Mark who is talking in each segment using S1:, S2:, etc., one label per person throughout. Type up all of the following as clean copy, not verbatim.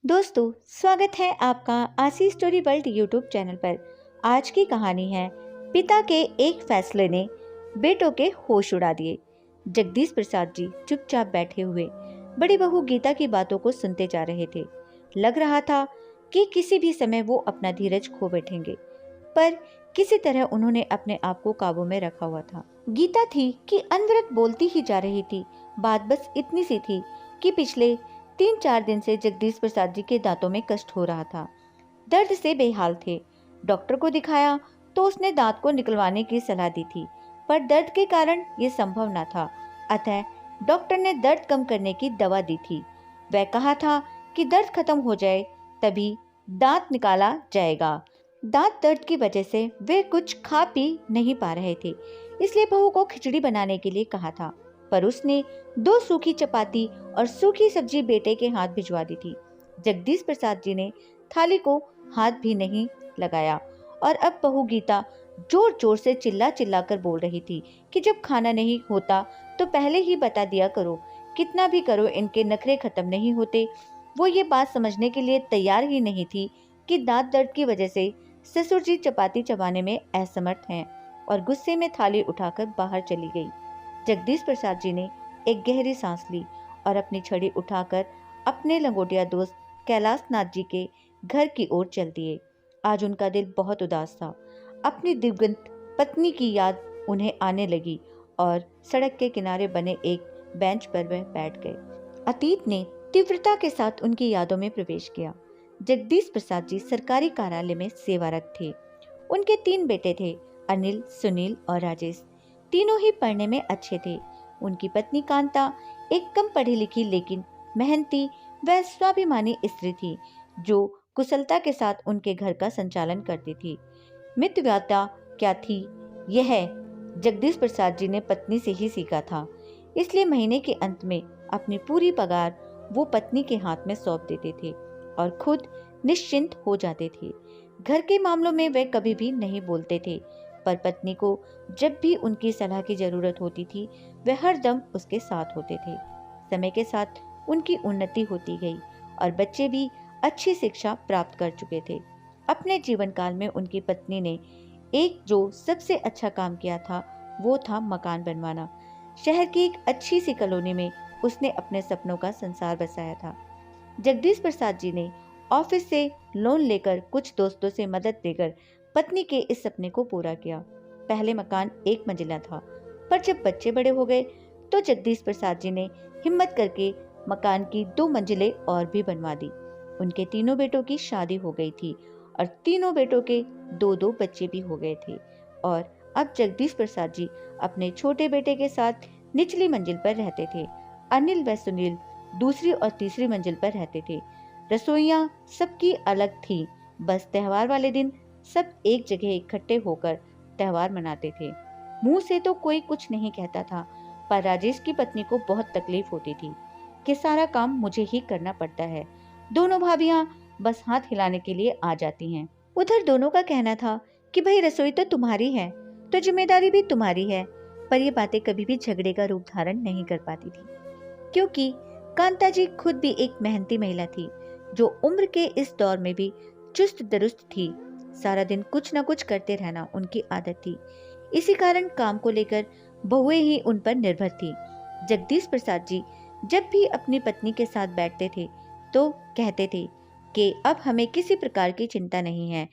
S1: दोस्तों, स्वागत है आपका आशी स्टोरी वर्ल्ड यूट्यूब चैनल पर। आज की कहानी है पिता के एक फैसले ने बेटों के होश उड़ा दिए। जगदीश प्रसाद जी चुपचाप बैठे हुए बड़ी बहू गीता की बातों को सुनते जा रहे थे। लग रहा था कि किसी भी समय वो अपना धीरज खो बैठेंगे, पर किसी तरह उन्होंने अपने आप को काबू में रखा हुआ था। गीता थी कि अनवरत बोलती ही जा रही थी। बात बस इतनी सी थी कि पिछले 3-4 दिन से जगदीश प्रसाद जी के दांतों में कष्ट हो रहा था। दर्द से बेहाल थे। डॉक्टर को दिखाया तो उसने दांत को निकलवाने की सलाह दी थी, पर दर्द के कारण ये संभव न था। अतः डॉक्टर ने दर्द कम करने की दवा दी थी। वह कहा था कि दर्द खत्म हो जाए तभी दांत निकाला जाएगा। दांत दर्द की वजह से वे कुछ खा पी नहीं पा रहे थे, इसलिए बहू को खिचड़ी बनाने के लिए कहा था, पर उसने 2 सूखी चपाती और सूखी सब्जी बेटे के हाथ भिजवा दी थी। जगदीश प्रसाद जी ने थाली को हाथ भी नहीं लगाया और अब बहू गीता जोर जोर से चिल्ला चिल्ला कर बोल रही थी कि जब खाना नहीं होता तो पहले ही बता दिया करो, कितना भी करो इनके नखरे खत्म नहीं होते। वो ये बात समझने के लिए तैयार ही नहीं थी कि दांत दर्द की वजह से ससुर जी चपाती चबाने में असमर्थ हैं, और गुस्से में थाली उठाकर बाहर चली गई। जगदीश प्रसाद जी ने एक गहरी सांस ली और अपनी छड़ी उठाकर अपने लंगोटिया दोस्त कैलाश नाथ जी के घर की ओर चल दिए। आज उनका दिल बहुत उदास था। अपनी दिवंगत पत्नी की याद उन्हें आने लगी और सड़क के किनारे बने एक बेंच पर वह बैठ गए। अतीत ने तीव्रता के साथ उनकी यादों में प्रवेश किया। जगदीश प्रसाद जी सरकारी कार्यालय में सेवारत थे। उनके 3 बेटे थे, अनिल, सुनील और राजेश। तीनों ही पढ़ने में अच्छे थे। उनकी पत्नी कांता एक कम पढ़ी लिखी लेकिन मेहनती व स्वाभिमानी स्त्री थी, जो कुशलता के साथ उनके घर का संचालन करती थी। मितव्ययिता क्या थी, यह जगदीश प्रसाद जी ने पत्नी से ही सीखा था। इसलिए महीने के अंत में अपनी पूरी पगार वो पत्नी के हाथ में सौंप देते थे और खुद निश्चिंत हो जाते थे। घर के मामलों में वे कभी भी नहीं बोलते थे, पर पत्नी को जब भी उनकी सलाह की जरूरत होती थी, वे हर दम उसके साथ होते थे। समय के साथ उनकी उन्नति होती गई और बच्चे भी अच्छी शिक्षा प्राप्त कर चुके थे। अपने जीवन काल में उनकी पत्नी ने एक जो सबसे अच्छा काम किया था, वो था मकान बनवाना। शहर की एक अच्छी सी कॉलोनी में उसने अपने सपनों का संसार बसाया था। जगदीश प्रसाद जी ने ऑफिस से लोन लेकर कुछ दोस्तों से मदद लेकर पत्नी के इस सपने को पूरा किया। पहले मकान 1 मंजिला था, पर जब बच्चे बड़े हो गए तो जगदीश प्रसाद जी ने हिम्मत करके मकान की 2 मंजिलें और भी बनवा दी। उनके तीनों बेटों की शादी हो गई थी और तीनों बेटों के 2-2 बच्चे भी हो गए थे, और अब जगदीश प्रसाद जी अपने छोटे बेटे के साथ निचली मंजिल पर रहते थे। अनिल व सुनील दूसरी और तीसरी मंजिल पर रहते थे। रसोइयां सबकी अलग थी, बस त्योहार वाले दिन सब एक जगह इकट्ठे होकर त्योहार मनाते थे। मुंह से तो कोई कुछ नहीं कहता था, पर राजेश की पत्नी को बहुत तकलीफ होती थी कि सारा काम मुझे ही करना पड़ता है। दोनों भाभियां बस हाथ हिलाने के लिए आ जाती हैं। उधर दोनों का कहना था कि भाई रसोई तो तुम्हारी है, तो जिम्मेदारी भी तुम्हारी है, पर ये बातें कभी भी झगड़े का रूप धारण नहीं कर पाती थी, क्योंकि कांता जी खुद भी एक मेहनती महिला थी, जो उम्र के इस दौर में भी चुस्त दुरुस्त थी। सारा दिन कुछ न कुछ करते रहना उनकी आदत थी। इसी कारण काम को लेकर बहुएं ही उन पर निर्भर थी। जगदीश प्रसाद जी जब भी अपनी पत्नी के साथ बैठते थे तो कहते थे कि अब हमें किसी प्रकार की चिंता नहीं है,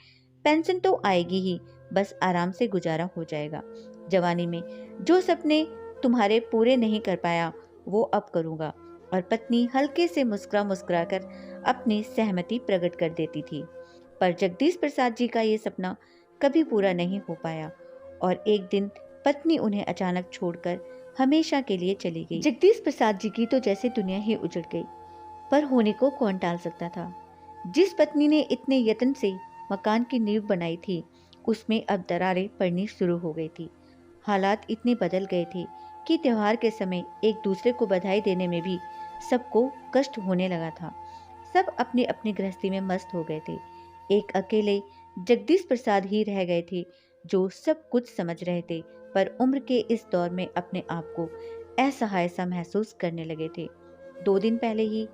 S1: पेंशन तो आएगी ही, बस आराम से गुजारा हो जाएगा। जवानी में जो सपने तुम्हारे पूरे नहीं कर पाया वो अब करूंगा। और पत्नी हल्के से मुस्कुरा मुस्कुरा कर अपनी सहमति प्रकट कर देती थी। पर जगदीश प्रसाद जी का ये सपना कभी पूरा नहीं हो पाया और एक दिन पत्नी उन्हें अचानक छोड़कर हमेशा के लिए चली गई। जगदीश प्रसाद जी की तो जैसे दुनिया ही उजड़ गई, पर होने को कौन टाल सकता था। जिस पत्नी ने इतने यत्न से मकान की नींव बनाई थी, उसमें अब दरारें पड़नी शुरू हो गई थी। हालात इतने बदल गए थे कि त्योहार के समय एक दूसरे को बधाई देने में भी सबको कष्ट होने लगा था। सब अपनी अपनी गृहस्थी में मस्त हो गए थे। एक अकेले जगदीश प्रसाद ही रह गए थे, जो सब कुछ समझ रहे थे, पर उम्र के इस दौर में अपने आप को असहाय सा महसूस करने लगे थे। 2 दिन पहले ही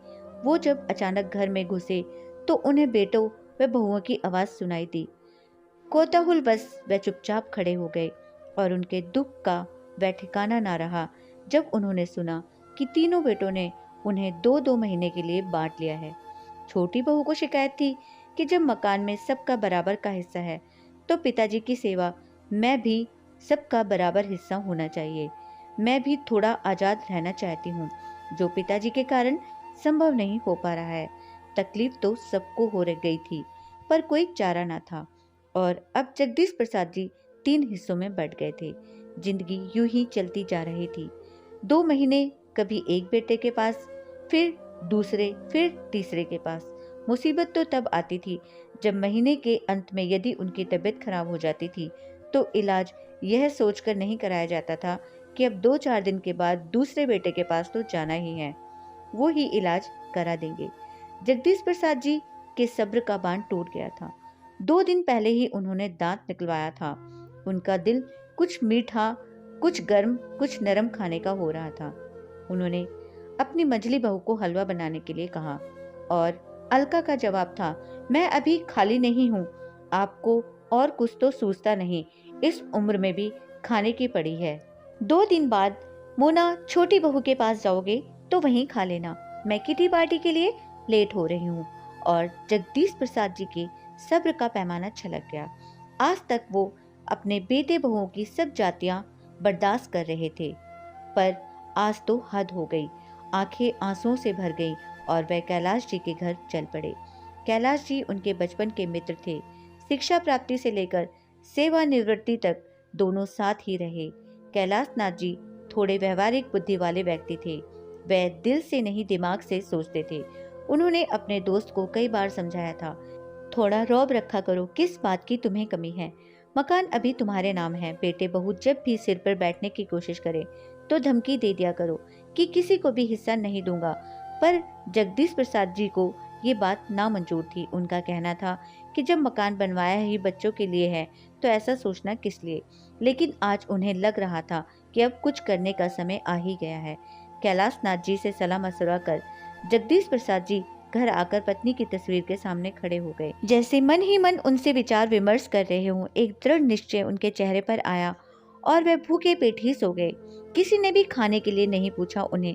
S1: वो जब अचानक घर में घुसे तो उन्हें बेटों व बहुओं की आवाज सुनाई दी। कोतूहल बस वे चुपचाप खड़े हो गए और उनके दुख का वह ठिकाना ना रहा जब उन्होंने सुना कि तीनों बेटों ने उन्हें 2-2 महीने के लिए बांट लिया है। छोटी बहू को शिकायत थी कि जब मकान में सबका बराबर का हिस्सा है तो पिताजी की सेवा मैं भी सबका बराबर हिस्सा होना चाहिए। मैं भी थोड़ा आजाद रहना चाहती हूँ, जो पिताजी के कारण संभव नहीं हो पा रहा है। तकलीफ तो सबको हो रह गई थी, पर कोई चारा ना था। और अब जगदीश प्रसाद जी 3 हिस्सों में बट गए थे। जिंदगी यूं ही चलती जा रही थी। 2 महीने कभी एक बेटे के पास, फिर दूसरे, फिर तीसरे के पास। मुसीबत तो तब आती थी जब महीने के अंत में यदि उनकी तबीयत खराब हो जाती थी तो इलाज यह सोचकर नहीं कराया जाता था कि अब 2-4 दिन के बाद दूसरे बेटे के पास तो जाना ही है, वो ही इलाज करा देंगे। जगदीश प्रसाद जी के सब्र का बांध टूट गया था। 2 दिन पहले ही उन्होंने दांत निकलवाया था। उनका दिल कुछ मीठा, कुछ गर्म, कुछ नरम खाने का हो रहा था। उन्होंने अपनी मंझली बहू को हलवा बनाने के लिए कहा और अलका का जवाब था, मैं अभी खाली नहीं हूँ, आपको और कुछ तो सूझता नहीं, इस उम्र में भी खाने की पड़ी है। 2 दिन बाद मोना छोटी बहू के पास जाओगे तो वहीं खा लेना, मैं किटी पार्टी के लिए लेट हो रही हूँ। और जगदीश प्रसाद जी के सब्र का पैमाना छलक गया। आज तक वो अपने बेटे बहुओं की सब जातियां बर्दाश्त कर रहे थे, पर आज तो हद हो गई। आंखें आंसुओं से भर गईं और वह कैलाश जी के घर चल पड़े। कैलाश जी उनके बचपन के मित्र थे। शिक्षा प्राप्ति से लेकर सेवानिवृत्ति तक दोनों साथ ही रहे। कैलाश नाथ जी थोड़े व्यवहारिक बुद्धि वाले व्यक्ति थे। वह दिल से नहीं दिमाग से सोचते थे। उन्होंने अपने दोस्त को कई बार समझाया था, थोड़ा रौब रखा करो, किस बात की तुम्हें कमी है, मकान अभी तुम्हारे नाम है। बेटे बहू जब भी सिर पर बैठने की कोशिश करे तो धमकी दे दिया करो कि किसी को भी हिस्सा नहीं दूंगा। पर जगदीश प्रसाद जी को ये बात नामंजूर थी। उनका कहना था कि जब मकान बनवाया ही बच्चों के लिए है तो ऐसा सोचना किस लिए। लेकिन आज उन्हें लग रहा था कि अब कुछ करने का समय आ ही गया है। कैलाश नाथ जी से सलाह मशवरा कर जगदीश प्रसाद जी घर आकर पत्नी की तस्वीर के सामने खड़े हो गए, जैसे मन ही मन उनसे विचार विमर्श कर रहे हों। एक दृढ़ निश्चय उनके चेहरे पर आया और वे भूखे पेट ही सो गए। किसी ने भी खाने के लिए नहीं पूछा। उन्हें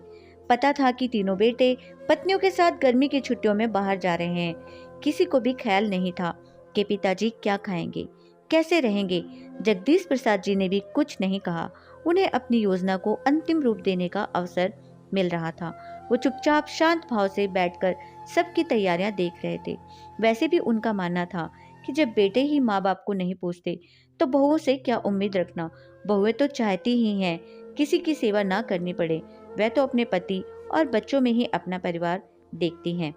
S1: पता था कि तीनों बेटे पत्नियों के साथ गर्मी की छुट्टियों में बाहर जा रहे हैं। किसी को भी ख्याल नहीं था कि पिताजी क्या खाएंगे, कैसे रहेंगे। जगदीश प्रसाद जी ने भी कुछ नहीं कहा। उन्हें अपनी योजना को अंतिम रूप देने का अवसर मिल रहा था। वो चुपचाप शांत भाव से बैठकर सबकी तैयारियां देख रहे थे। वैसे भी उनका मानना था कि जब बेटे ही माँ बाप को नहीं पूछते तो बहुओं से क्या उम्मीद रखना। बहुएं तो चाहती ही हैं किसी की सेवा ना करनी पड़े। वह तो अपने पति और बच्चों में ही अपना परिवार देखती हैं।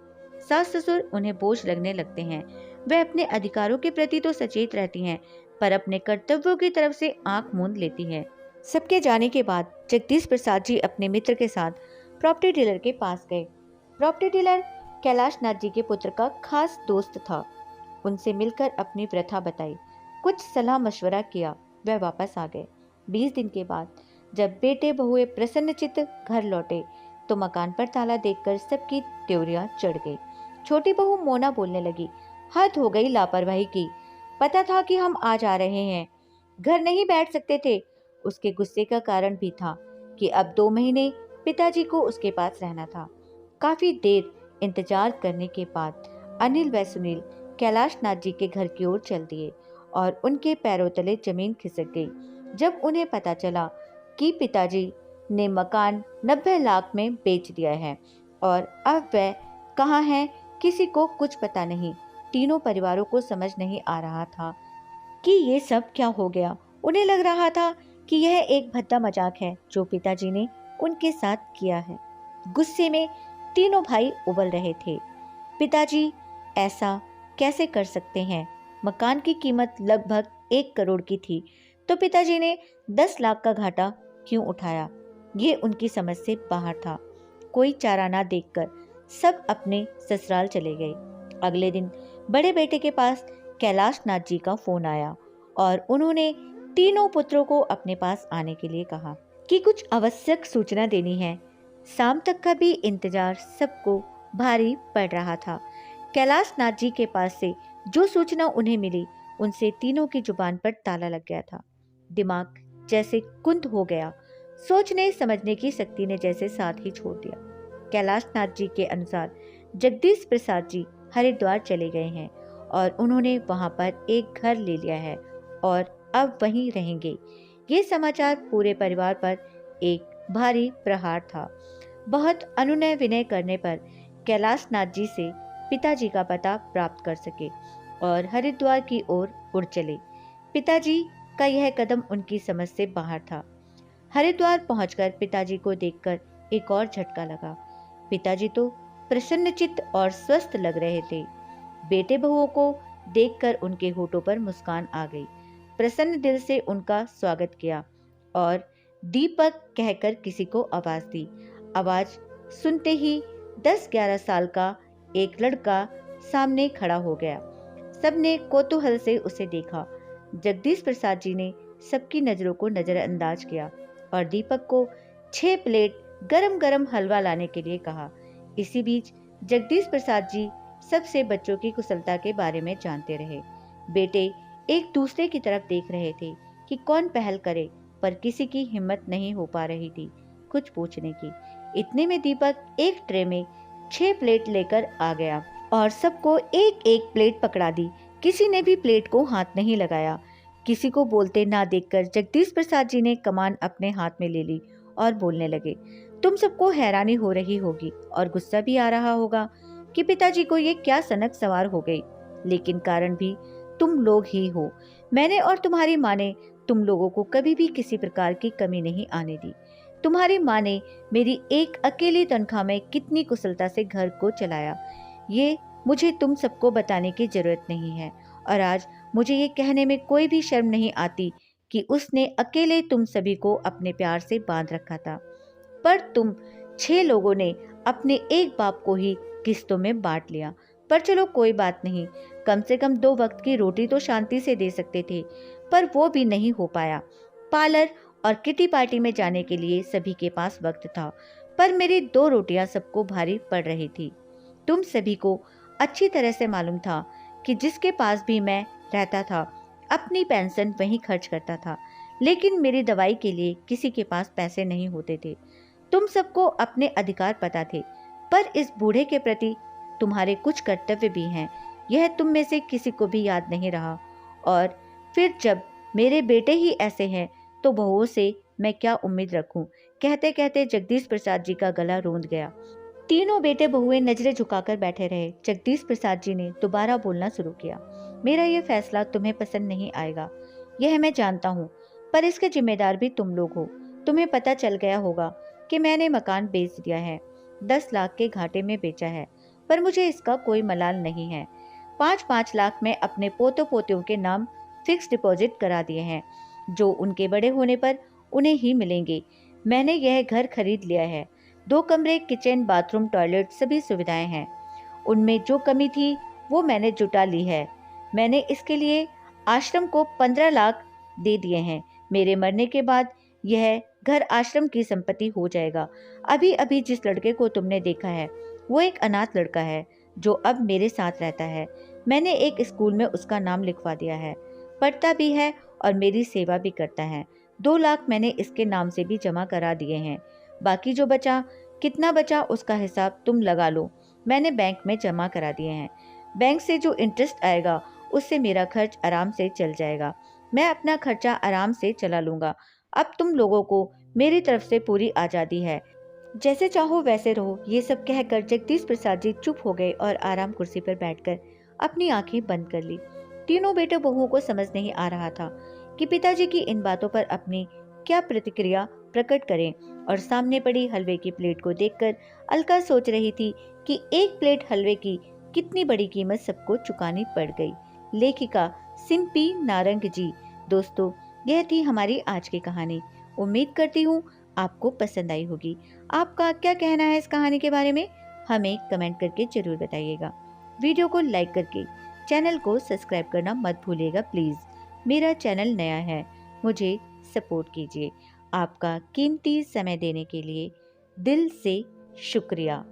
S1: सास ससुर उन्हें बोझ लगने लगते हैं। वह अपने अधिकारों के प्रति तो सचेत रहती हैं, पर अपने कर्तव्यों की तरफ से आंख मूंद लेती हैं। सबके जाने के बाद जगदीश प्रसाद जी अपने मित्र के साथ प्रॉपर्टी डीलर के पास गए। प्रॉपर्टी डीलर कैलाश नाथ जी के पुत्र का खास दोस्त था। उनसे मिलकर अपनी व्यथा बताई, कुछ सलाह मशवरा किया, वह वापस आ गए। 20 दिन के बाद जब बेटे बहुए प्रसन्नचित्त घर लौटे तो मकान पर ताला देखकर सबकी त्योरियां चढ़ गई। छोटी बहू मोना बोलने लगी, हद हो गई लापरवाही की, पता था कि हम आ जा रहे हैं, घर नहीं बैठ सकते थे। उसके गुस्से का कारण भी था कि अब 2 महीने पिताजी को उसके पास रहना था। काफी देर इंतजार करने के बाद अनिल व सुनील कैलाश नाथ जी के घर की ओर चल दिए और उनके पैरों तले जमीन खिसक गई जब उन्हें पता चला कि पिताजी ने मकान 90 लाख में बेच दिया है और अब वह कहाँ है किसी को कुछ पता नहीं। तीनों परिवारों को समझ नहीं आ रहा था कि ये सब क्या हो गया। उन्हें लग रहा था कि यह एक भद्दा मजाक है जो पिताजी ने उनके साथ किया है। गुस्से में तीनों भाई उबल रहे थे। पिताजी ऐसा कैसे कर सकते हैं? मकान की कीमत लगभग 1 करोड़ की थी तो पिताजी ने 10 लाख का घाटा क्यों उठाया? ये उनकी समझ से बाहर था। कोई चारा ना देखकर सब अपने ससुराल चले गए। अगले दिन बड़े बेटे के पास कैलाश नाथ जी का फोन आया और उन्होंने तीनों पुत्रों को अपने पास आने के लिए कहा कि कुछ आवश्यक सूचना देनी है। शाम तक का भी इंतजार सबको भारी पड़ रहा था। कैलाश नाथ जी के पास से जो सूचना उन्हें मिली उनसे तीनों की जुबान पर ताला लग गया था। दिमाग जैसे कुंद हो गया। सोचने समझने की शक्ति ने जैसे साथ ही छोड़ दिया। कैलाश नाथ जी के अनुसार जगदीश प्रसाद जी हरिद्वार चले गए हैं और उन्होंने वहां पर एक घर ले लिया है और अब वहीं रहेंगे। ये समाचार पूरे परिवार पर एक भारी प्रहार था। बहुत अनुनय विनय करने पर कैलाश नाथ जी से पिताजी का पता प्राप्त कर सके और हरिद्वार की ओर उड़ चले। पिताजी का यह कदम उनकी समझ से बाहर था। हरिद्वार पहुंचकर पिताजी को देखकर एक और झटका लगा। पिताजी तो प्रसन्नचित्त और स्वस्थ लग रहे थे। बेटे बहुओं को देखकर उनके होठों पर मुस्कान आ गई। प्रसन्न दिल से उनका स्वागत किया और दीपक कहकर किसी को आवाज दी। आवाज सुनते ही 10-11 साल का एक लड़का सामने खड़ा हो गया। सबने कौतूहल से उसे देखा। जगदीश प्रसाद जी ने सबकी नजरों को नजरअंदाज किया और दीपक को 6 प्लेट गरम गरम हलवा लाने के लिए कहा। इसी बीच जगदीश प्रसाद जी सबसे बच्चों की कुशलता के बारे में जानते रहे। बेटे एक दूसरे की तरफ देख रहे थे कि कौन पहल करे, पर किसी की हिम्मत नहीं हो पा रही थी कुछ पूछने की। इतने में दीपक एक ट्रे में 6 प्लेट लेकर आ गया और सबको एक एक प्लेट पकड़ा दी। किसी ने भी प्लेट को हाथ नहीं लगाया। किसी को बोलते ना देखकर जगदीश प्रसाद जी ने कमान अपने हाथ में ले ली और बोलने लगे। तुम सबको हैरानी हो रही होगी और गुस्सा भी आ रहा होगा कि पिताजी को ये क्या सनक सवार हो गई, लेकिन कारण भी तुम लोग ही हो। मैंने और तुम्हारी माँ ने तुम लोगों को कभी भी किसी प्रकार की कमी नहीं आने दी। तुम्हारी माँ ने मेरी एक अकेली तनख्वाह में कितनी कुशलता से घर को चलाया, ये मुझे तुम सबको बताने की जरूरत नहीं है। और आज मुझे ये कहने में कोई भी शर्म नहीं आती कि उसने अकेले तुम सभी को अपने प्यार से बांध रखा था, पर तुम 6 लोगों ने अपने एक बाप को ही किस्तों में बांट लिया। पर चलो कोई बात नहीं, कम से कम 2 वक्त की रोटी तो शांति से दे सकते थे, पर वो भी नहीं हो पाया। पार्लर और किटी पार्टी में जाने के लिए सभी के पास वक्त था, पर मेरी 2 रोटियां सबको भारी पड़ रही थी। तुम सभी को अच्छी तरह से मालूम था कि जिसके पास भी मैं रहता था अपनी पेंशन वहीं खर्च करता था, लेकिन मेरी दवाई के लिए किसी के पास पैसे नहीं होते थे। तुम सबको अपने अधिकार पता थे, पर इस बूढ़े के प्रति तुम्हारे कुछ कर्तव्य भी हैं, यह तुम में से किसी को भी याद नहीं रहा। और फिर जब मेरे बेटे ही ऐसे हैं तो बहुओं से मैं क्या उम्मीद रखूं। कहते कहते जगदीश प्रसाद जी का गला रूंध गया। तीनों बेटे बहुएं नजरें झुकाकर बैठे रहे। जगदीश प्रसाद जी ने दोबारा बोलना शुरू किया। मेरा ये फैसला तुम्हें पसंद नहीं आएगा, यह मैं जानता हूँ, पर इसके जिम्मेदार भी तुम लोग हो। तुम्हें पता चल गया होगा कि मैंने मकान बेच दिया है, 10 लाख के घाटे में बेचा है, पर मुझे इसका कोई मलाल नहीं है। 5-5 लाख में अपने पोतों पोतियों के नाम फिक्स डिपॉजिट करा दिए हैं, जो उनके बड़े होने पर उन्हें ही मिलेंगे। मैंने यह घर खरीद लिया है। 2 कमरे, किचन, बाथरूम, टॉयलेट, सभी सुविधाएं हैं। उनमें जो कमी थी वो मैंने जुटा ली है। मैंने इसके लिए आश्रम को 15 लाख दे दिए हैं। मेरे मरने के बाद यह घर आश्रम की संपत्ति हो जाएगा। अभी अभी जिस लड़के को तुमने देखा है वो एक अनाथ लड़का है जो अब मेरे साथ रहता है। मैंने एक स्कूल में उसका नाम लिखवा दिया है, पढ़ता भी है और मेरी सेवा भी करता है। 2 लाख मैंने इसके नाम से भी जमा करा दिए हैं। बाकी जो बचा, कितना बचा उसका हिसाब तुम लगा लो। मैंने बैंक में जमा करा दिए हैं। बैंक से जो इंटरेस्ट आएगा उससे मेरा खर्च आराम से चल जाएगा। मैं अपना खर्चा आराम से चला लूंगा। अब तुम लोगों को मेरी तरफ से पूरी आज़ादी है, जैसे चाहो वैसे रहो। ये सब कहकर जगदीश प्रसाद जी चुप हो गए और आराम कुर्सी पर बैठकर अपनी आंखें बंद कर ली। तीनों बेटे बहुओं को समझ नहीं आ रहा था कि पिताजी की इन बातों पर अपनी क्या प्रतिक्रिया प्रकट करें, और सामने पड़ी हलवे की प्लेट को देखकर अलका सोच रही थी कि एक प्लेट हलवे की कितनी बड़ी कीमत सबको चुकानी पड़ गई। लेखिका सिंपी नारंग जी। दोस्तों, यह थी हमारी आज की कहानी। उम्मीद करती हूँ आपको पसंद आई होगी। आपका क्या कहना है इस कहानी के बारे में, हमें कमेंट करके जरूर बताइएगा। वीडियो को लाइक करके चैनल को सब्सक्राइब करना मत भूलिएगा प्लीज़। मेरा चैनल नया है, मुझे सपोर्ट कीजिए। आपका कीमती समय देने के लिए दिल से शुक्रिया।